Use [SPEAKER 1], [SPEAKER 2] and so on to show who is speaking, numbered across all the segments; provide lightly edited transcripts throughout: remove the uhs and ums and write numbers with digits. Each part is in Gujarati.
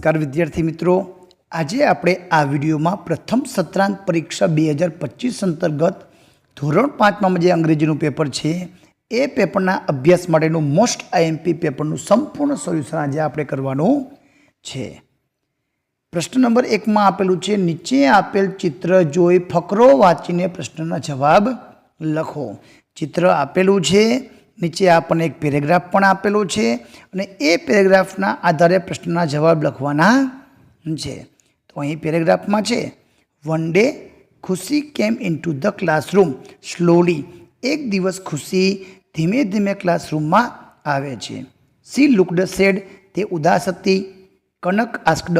[SPEAKER 1] નમસ્કાર વિદ્યાર્થી મિત્રો, આજે આપણે આ વિડીયોમાં પ્રથમ સત્રાંત પરીક્ષા 2025 અંતર્ગત ધોરણ 5માં જે અંગ્રેજીનું પેપર છે એ પેપરના અભ્યાસ માટેનું મોસ્ટ આઈએમપી પેપરનું સંપૂર્ણ સોલ્યુશન આજે આપણે કરવાનું છે। પ્રશ્ન નંબર 1માં આપેલું છે, નીચે આપેલ ચિત્ર જોઈ ફકરો વાંચીને પ્રશ્નના જવાબ લખો। ચિત્ર આપેલું છે, નીચે આપણને એક પેરેગ્રાફ પણ આપેલો છે અને એ પેરેગ્રાફના આધારે પ્રશ્નના જવાબ લખવાના છે। તો અહીં પેરેગ્રાફમાં છે, વન ડે ખુશી કેમ ઇનટુ ધ ક્લાસરૂમ સ્લોલી। એક દિવસ ખુશી ધીમે ધીમે ક્લાસરૂમમાં આવે છે। સી લુકડ સેડ, તે ઉદાસ હતી। Kanak asked,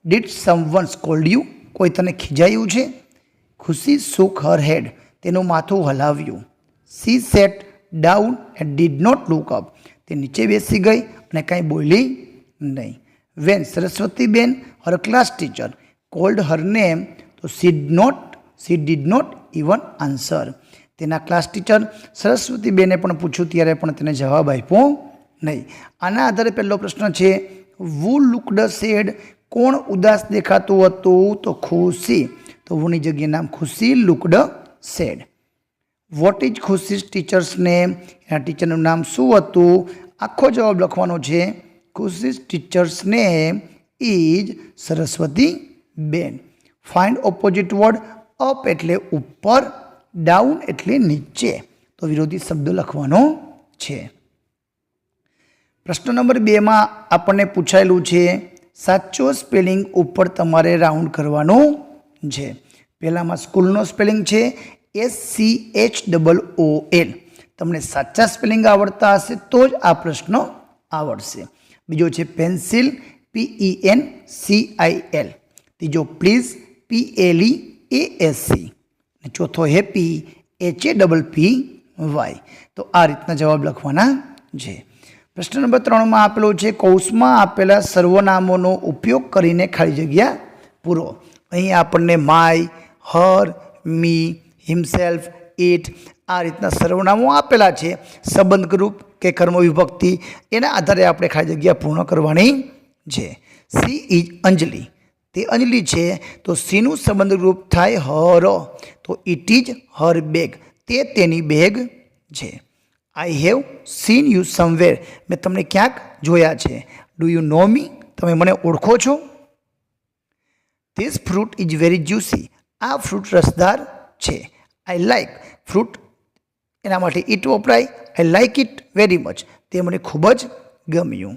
[SPEAKER 1] did someone scold you, કોઈ તને ખીજાયું છે? ખુશી શુક હર હેડ, તેનું માથું હલાવ્યું। She sat down and did not look up, તે નીચે બેસી ગઈ અને કાંઈ બોલી નહીં। When Saraswatiben her class teacher called her name, તો she did not even answer, તેના ક્લાસ ટીચર સરસ્વતીબેને પણ પૂછ્યું ત્યારે પણ તેને જવાબ આપ્યો નહીં। આના આધારે પહેલો પ્રશ્ન છે, વુ લુકડ સેડ, કોણ ઉદાસ દેખાતું હતું? તો ખુશી, તો વુની જગ્યાએ નામ ખુશી looked sad. What is Khushi's teacher's name, એના ટીચરનું નામ શું હતું? આખો જવાબ લખવાનો છે, Khushi's teacher's name is Saraswatiben. Find opposite word, up એટલે ઉપર, ડાઉન એટલે નીચે, તો વિરોધી શબ્દ લખવાનો છે। પ્રશ્ન નંબર 2માં આપણને પૂછાયેલું છે, સાચો સ્પેલિંગ ઉપર તમારે રાઉન્ડ કરવાનું છે। પહેલામાં સ્કૂલનો સ્પેલિંગ છે SCHOOL, તમને સાચા સ્પેલિંગ આવડતા હશે તો જ આ પ્રશ્ન આવડશે। બીજો છે પેન્સિલ, PENCIL। ત્રીજો પ્લીઝ, PLEASC। ચોથો હેપી, HAPPY। તો આ રીતના જવાબ લખવાના છે। પ્રશ્ન નંબર 3માં આપેલો છે, કૌંસમાં આપેલા સર્વનામોનો ઉપયોગ કરીને ખાલી જગ્યા પૂરો। અહીં આપણને my, Har, me, himself, it આ રીતના સર્વનામો આપેલા છે, સંબંધ ગ્રુપ કે કર્મ વિભક્તિ, એના આધારે આપણે ખાલી જગ્યા પૂર્ણ કરવાની છે। સી ઇઝ અંજલિ, તે અંજલિ છે, તો સીનું સંબંધ ગ્રુપ થાય હર, તો ઇટ ઇઝ હર બેગ, તે તેની બેગ છે। I have seen you somewhere, મેં તમને ક્યાંક જોયા છે। ડુ યુ નો મી, તમે મને ઓળખો છો? This fruit is very juicy, આ ફ્રૂટ રસદાર છે। આઈ લાઇક ફ્રૂટ, એના માટે ઇટ વપરાય, I like it very much, તે મને ખૂબ જ ગમ્યું।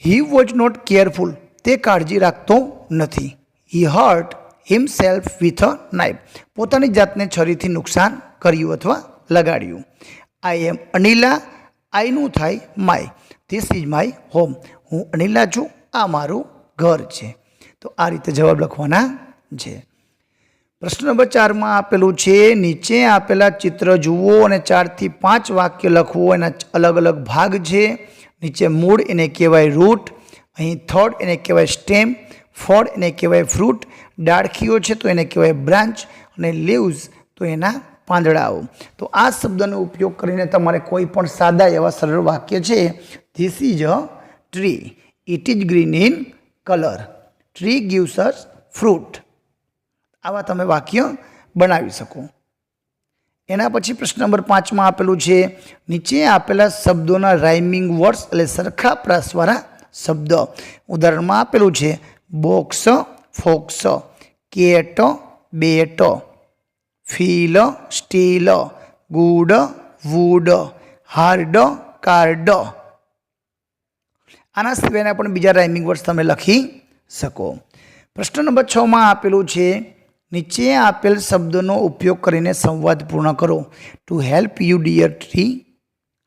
[SPEAKER 1] હી વોઝ નોટ કેરફુલ, તે કાળજી રાખતો નથી। He hurt himself with a knife, પોતાની જાતને છરીથી નુકસાન કર્યું અથવા લગાડ્યું। આઈ એમ અનિલા, આઈનું થાય my, this is my home, હું અનિલા છું, આ મારું ઘર છે। તો આ રીતે જવાબ લખવાના છે। પ્રશ્ન નંબર 4માં આપેલું છે, નીચે આપેલા ચિત્ર જુઓ અને 4 થી 5 વાક્ય લખવો, એના અલગ અલગ ભાગ છે। નીચે મૂળ એને કહેવાય રૂટ, અહીં થર્ડ એને કહેવાય સ્ટેમ, ફોર્ડ એને કહેવાય ફ્રૂટ, ડાળખીઓ છે તો એને કહેવાય બ્રાન્ચ, અને લીવ્સ તો એના પાંદડાઓ। તો આ શબ્દનો ઉપયોગ કરીને તમારે કોઈ પણ સાદા એવા સરળ વાક્ય છે, this is a tree, it is green in colour, tree gives us fruit, આવા તમે વાક્ય બનાવી શકો। એના પછી પ્રશ્ન નંબર 5માં આપેલું છે, નીચે આપેલા શબ્દોના રાઇમિંગ વર્ડ્સ એટલે સરખા પ્રાસવાળા શબ્દ। ઉદાહરણમાં આપેલું છે, box, fox, cat, bat, feel, steel, good, wood, hard, card. આના સિવાયના પણ બીજા રાઇમિંગ વર્ડ્સ તમે લખી શકો। પ્રશ્ન નંબર 6માં આપેલું છે, નીચે આપેલ શબ્દનો ઉપયોગ કરીને સંવાદ પૂર્ણ કરો। To help you dear tree,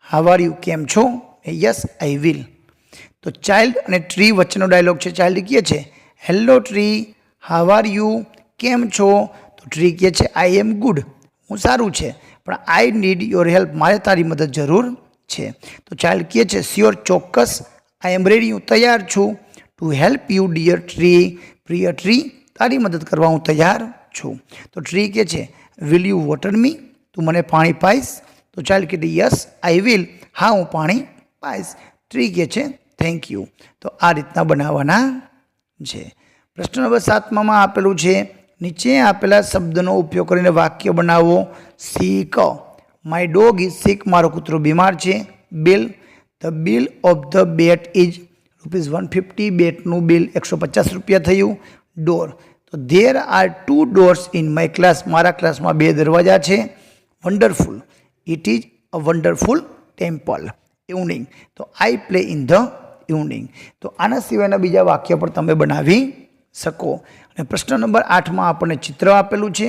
[SPEAKER 1] how are you, કેમ છો? Yes I will. તો ચાઇલ્ડ અને ટ્રી વચ્ચેનો ડાયલોગ છે। ચાઇલ્ડ કહે છે, hello tree, how are you, કેમ છો? તો ટ્રી કહે છે, આઈ એમ ગુડ, હું સારું છે, પણ આઈ નીડ યોર હેલ્પ, મારે તારી મદદ જરૂર છે। તો ચાઇલ્ડ કહે છે, શ્યોર, ચોક્કસ, આઈ એમ રેડી, હું તૈયાર છું। To help you dear tree, પ્રિય ટ્રી, તારી મદદ કરવા હું તૈયાર છું। તો ટ્રી કહે છે, વિલ યુ વોટર મી, તું મને પાણી પાઈશ? તો ચાઇલ્ડ કહે, યસ આઈ વિલ, હા હું પાણી પાઈશ। ટ્રી કહે છે, થેન્ક યુ. તો આ રીતના બનાવવાના છે. પ્રશ્ન નંબર 7માં આપેલું છે, નીચે આપેલા શબ્દનો ઉપયોગ કરીને વાક્ય બનાવો. Sick, my dog is sick, મારો કૂતરો બીમાર છે. Bill, the bill of the bat is ₹150, બેટનું બિલ 150 રૂપિયા થયું. ડોર, તો there are 2 doors in my class, મારા ક્લાસમાં 2 દરવાજા છે. Wonderful, it is a wonderful temple. Evening, તો I play in the evening. તો આના સિવાયના બીજા વાક્ય પણ તમે બનાવી શકો. અને પ્રશ્ન નંબર 8માં આપણને ચિત્ર આપેલું છે,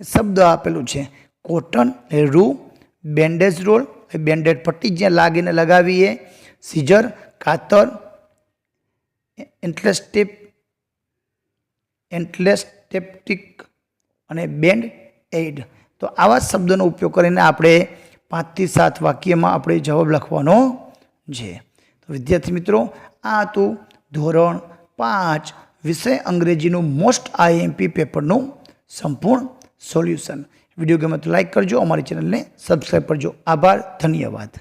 [SPEAKER 1] શબ્દ આપેલું છે. કોટન, રૂ, બેન્ડેજ રોલ, બેન્ડેડ પટ્ટી જ્યાં લાગીને લગાવીએ. સીઝર, કાતર, એન્ટલેસ્ટેપ્ટિક અને બેન્ડ એડ. તો આવા શબ્દોનો ઉપયોગ કરીને આપણે 5 થી 7 વાક્યમાં આપણે જવાબ લખવાનો છે. તો વિદ્યાર્થી મિત્રો, આ હતું ધોરણ 5 વિષય અંગ્રેજીનું મોસ્ટ આઈએમપી પેપરનું સંપૂર્ણ સોલ્યુશન. વિડીયો ગમે તો લાઈક કરજો, અમારી ચેનલને સબસ્ક્રાઈબ કરજો. આભાર, ધન્યવાદ.